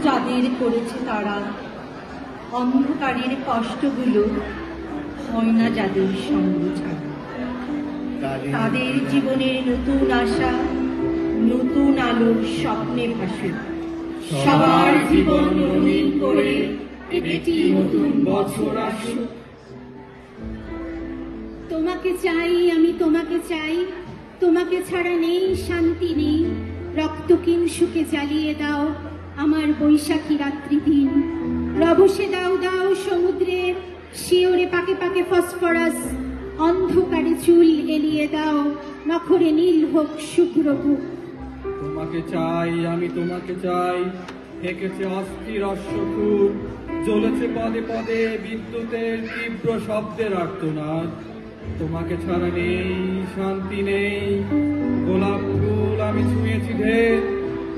যাদের করেছে তারা, অন্ধকারের কষ্টগুলো হয় না যাদের সঙ্গ ছাড়া। তাদের জীবনের নতুন আশা, নতুন আলোর স্বপ্নে ভাসুক। সবার জীবন রঙিন করে একটি নতুন বছর আসুক। তোমাকে চাই, আমি তোমাকে চাই, তোমাকে ছাড়া নেই শান্তি নেই। রক্ত কিংসুকে জ্বালিয়ে দাও আমার বৈশাখী রাত্রি দিন। রভসে দাও দাও সমুদ্রের শিওরে পাকে পাকে ফসফরাস। অন্ধকারে চুল এলিয়ে দাও, নখরে নীল হোক শুভ্র বুক। তোমাকে চাই, আমি তোমাকে চাই, হেঁকেছে অস্থির অশ্বকুল, জ্বলেছে পদে পদে বিদ্যুতের তীব্র শব্দের আর্তনাদ। তোমাকে ছাড়া নেই শান্তি নেই। গোলাপ ফুল আমি ছুঁয়েছি ঢের,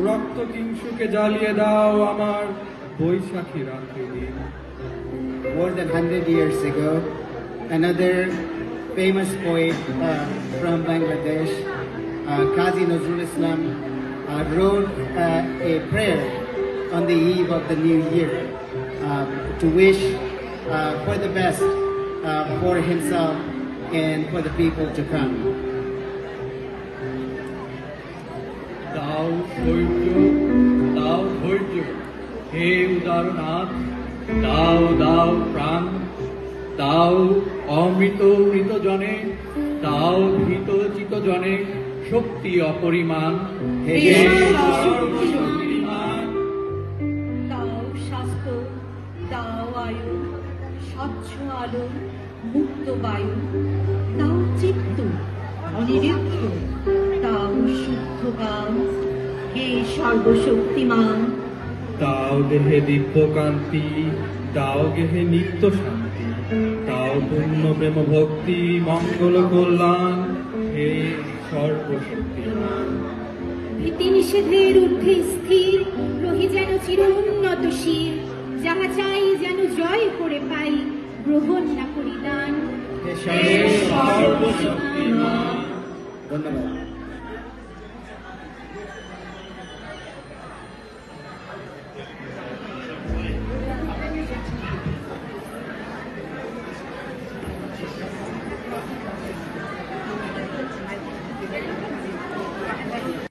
রক্ত কিংসুকে জ্বালিয়ে দাও আমার বৈশাখী রাত্রি দিন। More than 100 years ago, another famous poet from Bangladesh, Qazi Nazrul Islam, wrote a prayer on the eve of the new year to wish for the best for himself and for the people to come. দাও ধৈর্য, দাও ধৈর্য, হে উদারনাথ, দাও দাও প্রাণ, দাও অমৃত মৃত জনে, দাও ভীত চিত জনে শক্তি অপরিমাণ। হে শক্তিমান, দাও স্বাস্থ্য, দাও আয়ু, স্বচ্ছ আলো, মুক্ত বায়ু। দাও চিত্ত অনিরুদ্ধ, দাও শুদ্ধ গান, হে সর্বশক্তিমান। দাও দেহে দিব্য কান্তি, দাও গেহে নিত্য শান্তি, দাও পূর্ণ প্রেম ভক্তি মঙ্গল কল্যাণ, হে সর্বশক্তিমান। ভীতি নিষেধের ঊর্ধ্বে স্থির রহি যেন চিরোন্নত শির। যাহা চাই যেন জয় করে পাই, গ্রহণ না করি দান। হে সর্বশক্তিমান। ধন্যবাদ।